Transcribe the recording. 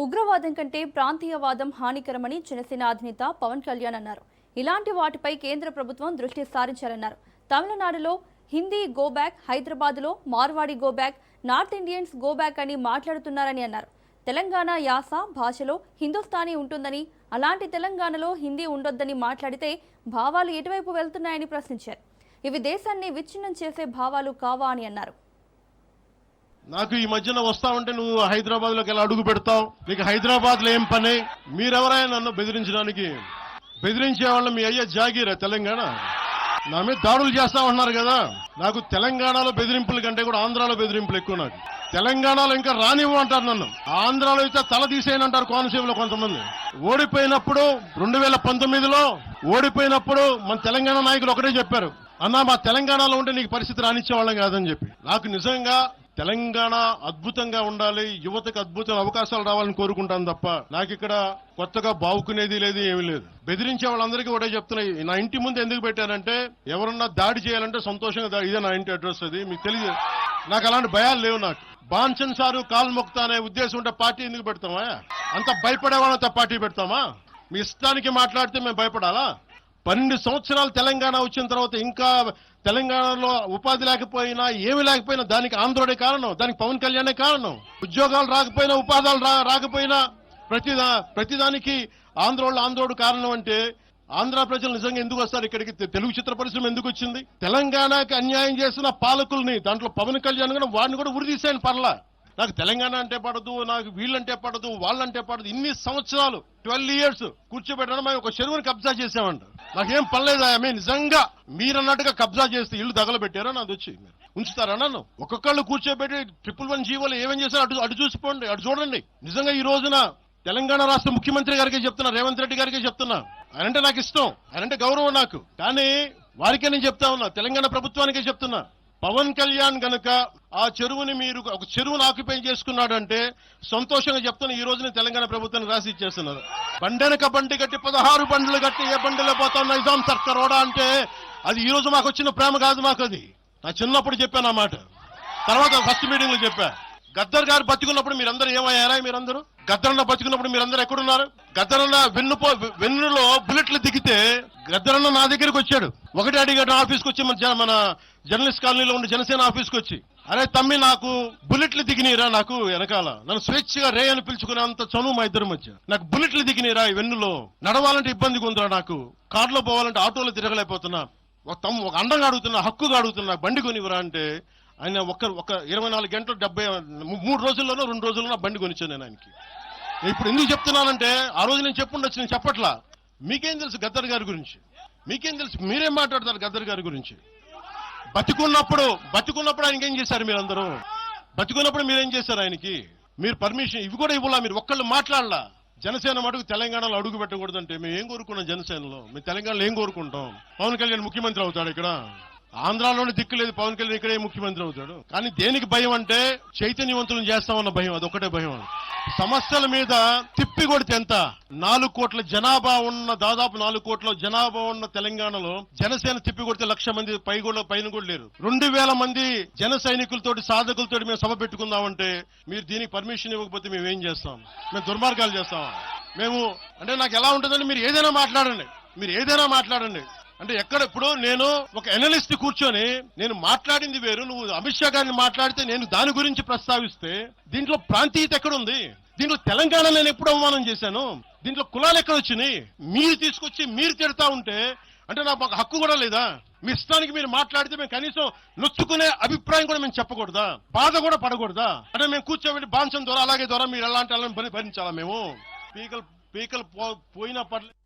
ఉగ్రవాదం కంటే ప్రాంతీయవాదం హానికరమని జనసేన అధినేత పవన్ కళ్యాణ్ అన్నారు. ఇలాంటి వాటిపై కేంద్ర ప్రభుత్వం దృష్టి సారించాలన్నారు. తమిళనాడులో హిందీ గో బ్యాక్, హైదరాబాద్లో Marwadi go back, north Indians go back అని మాట్లాడుతున్నారని అన్నారు. తెలంగాణ యాస భాషలో హిందుస్థానీ ఉంటుందని, అలాంటి తెలంగాణలో హిందీ ఉండొద్దని మాట్లాడితే భావాలు ఎటువైపు వెళ్తున్నాయని ప్రశ్నించారు. ఇవి దేశాన్ని విచ్ఛిన్నం చేసే భావాలు కావా అని అన్నారు. నాకు ఈ మధ్యన వస్తావంటే నువ్వు హైదరాబాద్ లోకి ఎలా అడుగు పెడతావు, నీకు హైదరాబాద్ లో ఏం పని, మీరెవరైనా నన్ను బెదిరించడానికి? బెదిరించే వాళ్ళ మీ అయ్యే జాగీరా తెలంగాణ? నా మీద దాడులు చేస్తా ఉన్నారు కదా. నాకు తెలంగాణలో బెదిరింపుల కంటే కూడా ఆంధ్రాలో బెదిరింపులు ఎక్కువ. నాకు తెలంగాణలో ఇంకా రానివ్వు అంటారు నన్ను, ఆంధ్రాలో అయితే తల తీసేయనంటారు కోనసీమలో కొంతమంది. ఓడిపోయినప్పుడు 2019లో ఓడిపోయినప్పుడు మన తెలంగాణ నాయకులు ఒకటే చెప్పారు, అన్నా మా తెలంగాణలో ఉంటే నీకు పరిస్థితి రానిచ్చేవాళ్ళం కాదని చెప్పి. నాకు నిజంగా తెలంగాణ అద్భుతంగా ఉండాలి, యువతకు అద్భుతమైన అవకాశాలు రావాలని కోరుకుంటాను తప్ప నాకు ఇక్కడ కొత్తగా బావుకునేది లేదు, ఏమీ లేదు. బెదిరించే వాళ్ళందరికీ ఒకటే చెప్తున్నాయి. నా ఇంటి ముందు ఎందుకు పెట్టారంటే ఎవరన్నా దాడి చేయాలంటే సంతోషంగా ఇదే నా ఇంటి అడ్రస్, అది మీకు తెలియదు. నాకు అలాంటి భయాలు లేవు. నాకు బాన్చన్ సారు కాలు మొక్తా అనే ఉద్దేశం ఉంటే పార్టీ ఎందుకు పెడతామా? అంత భయపడే వాళ్ళంతా పార్టీ పెడతామా? మీ ఇష్టానికి మాట్లాడితే మేము భయపడాలా? 12 సంవత్సరాలు తెలంగాణ వచ్చిన తర్వాత ఇంకా తెలంగాణలో ఉపాధి లేకపోయినా ఏమి లేకపోయినా దానికి ఆంధ్రుడే కారణం, దానికి పవన్ కళ్యాణే కారణం. ఉద్యోగాలు రాకపోయినా ఉపాధాలు రాకపోయినా ప్రతిదానికి ఆంధ్రోడు కారణం. అంటే ఆంధ్ర ప్రజలు నిజంగా ఎందుకు వస్తారు ఇక్కడికి? తెలుగు చిత్ర పరిశ్రమ ఎందుకు వచ్చింది? తెలంగాణకి అన్యాయం చేసిన పాలకుల్ని, దాంట్లో పవన్ కళ్యాణ్ కూడా వాడిని కూడా ఉరిదీసాయని పర్లా. నాకు తెలంగాణ అంటే పడదు, నాకు వీళ్ళంటే పడదు, వాళ్ళంటే పడదు. ఇన్ని సంవత్సరాలు 12 years కూర్చోబెట్టడం మేము ఒక చెరువుని కబ్జా చేసామంట. నాకేం పనిలేదా? నిజంగా మీరన్నట్టుగా కబ్జా చేస్తే ఇల్లు తగలబెట్టారా? నాది వచ్చి ఉంచుతారా నన్ను? ఒక్కొక్కళ్ళు కూర్చోబెట్టి 111 జీవోలు ఏమేం చేశారు అటు చూసిపోండి, అటు చూడండి. నిజంగా ఈ రోజున తెలంగాణ రాష్ట్ర ముఖ్యమంత్రి గారికే చెప్తున్నా, రేవంత్ రెడ్డి గారికే చెప్తున్నా. ఆయనంటే నాకు ఇష్టం, ఆయనంటే గౌరవం నాకు. కానీ వారికే నేను చెప్తా ఉన్నా, తెలంగాణ ప్రభుత్వానికే చెప్తున్నా, పవన్ కళ్యాణ్ గనక ఆ చెరువుని మీరు ఒక చెరువును ఆక్యుపై చేసుకున్నాడంటే సంతోషంగా చెప్తున్నా, ఈ రోజున తెలంగాణ ప్రభుత్వానికి రాసి ఇచ్చేస్తున్నారు. బండెనక బండి కట్టి 16 బండ్లు కట్టి ఏ బండిలో పోతాం నైజాం సర్కార్ ఓడా అంటే అది ఈ రోజు మాకు వచ్చిన ప్రేమ కాదు. మాకు అది నా చిన్నప్పుడు చెప్పాను ఆ మాట. తర్వాత ఫస్ట్ మీటింగ్ లో చెప్పా, గద్దర్ గారు బతికున్నప్పుడు మీరందరూ ఏమయ్యారా? మీరందరూ గద్దరన్న బతికున్నప్పుడు మీరందరూ ఎక్కడున్నారు? గద్దరన్న వెన్నులో బుల్లెట్లు దిగితే గద్దరన్న నా దగ్గరికి వచ్చాడు. ఒకటి అడిగాడు ఆఫీస్కి వచ్చి, మన జర్నలిస్ట్ కాలనీలో ఉండే జనసేన ఆఫీస్కి వచ్చి, అరే తమ్మి నాకు బుల్లెట్లు దిగినీరా, నాకు వెనకాల నన్ను స్వేచ్ఛగా రే అని పిలుచుకునే అంత చనువు మా ఇద్దరి మధ్య. నాకు బుల్లెట్లు దిగినీరా ఈ వెన్నులో, నడవాలంటే ఇబ్బందిగా ఉందిరా, నాకు కార్లో పోవాలంటే ఆటోలో తిరగలేకపోతున్నా, ఒక అండంగా అడుగుతున్నా, హక్కుగా అడుగుతున్నా, బండి కొనివరా అంటే ఆయన ఒక 24 గంటలు 3 రోజుల్లోనో 2 రోజుల్లోనో బండి కొనిచ్చాను నేను ఆయనకి. ఇప్పుడు ఎందుకు చెప్తున్నానంటే ఆ రోజు నేను చెప్పుండొచ్చు, నేను చెప్పట్లా. మీకేం తెలుసు గద్దర్ గారి గురించి? మీకేం తెలుసు? మీరేం మాట్లాడతారు గద్దర్ గారి గురించి? బతికున్నప్పుడు ఆయనకి ఏం చేశారు? మీరందరూ బతికున్నప్పుడు మీరేం చేశారు ఆయనకి? మీరు పర్మిషన్ ఇవి కూడా ఇవ్వాలా? మీరు ఒక్కళ్ళు మాట్లాడలా? జనసేన మటుకు తెలంగాణలో అడుగు పెట్టకూడదంటే మేము ఏం కోరుకున్నాం? జనసేనలో మేము తెలంగాణలో ఏం కోరుకుంటాం? పవన్ కళ్యాణ్ ముఖ్యమంత్రి అవుతాడు ఇక్కడ, ఆంధ్రాలోనే దిక్కు లేదు, పవన్ కళ్యాణ్ ఇక్కడే ముఖ్యమంత్రి అవుతాడు. కానీ దేనికి భయం అంటే చైతన్యవంతులను చేస్తామన్న భయం, అదొక్కటే భయం. సమస్యల మీద తిప్పి కొడితే ఎంత? 4 కోట్ల జనాభా ఉన్న, దాదాపు 4 కోట్ల జనాభా ఉన్న తెలంగాణలో జనసేన తిప్పి కొడితే 1,00,000 మంది పైన కూడా లేరు. 2,000 మంది జన సైనికులతోటి, సాధకులతోటి మేము సభ పెట్టుకుందామంటే మీరు దీనికి పర్మిషన్ ఇవ్వకపోతే మేము ఏం చేస్తాం? మేము దుర్మార్గాలు చేస్తామా? మేము అంటే నాకు ఎలా ఉంటుందంటే మీరు ఏదైనా మాట్లాడండి, అంటే ఎక్కడ ఇప్పుడు నేను ఒక ఎనలిస్ట్ కూర్చొని నేను మాట్లాడింది వేరు, నువ్వు అమిత్ షా గారిని మాట్లాడితే నేను దాని గురించి ప్రస్తావిస్తే దీంట్లో ప్రాంతీయత ఎక్కడుంది? దీంట్లో తెలంగాణ నేను ఎప్పుడు అవమానం చేశాను? దీంట్లో కులాలు ఎక్కడ వచ్చినాయి? మీరు తీసుకొచ్చి మీరు తిడతా ఉంటే అంటే నాకు ఒక హక్కు కూడా లేదా? మీ ఇష్టానికి మీరు మాట్లాడితే మేము కనీసం నొచ్చుకునే అభిప్రాయం కూడా మేము చెప్పకూడదా? బాధ కూడా పడకూడదా? అంటే మేము కూర్చోబెట్టి బాన్సం ద్వారా అలాగే ద్వారా మీరు ఎలాంటి భరించాలా? మేము పీకలు పోయినా పర్లేదు.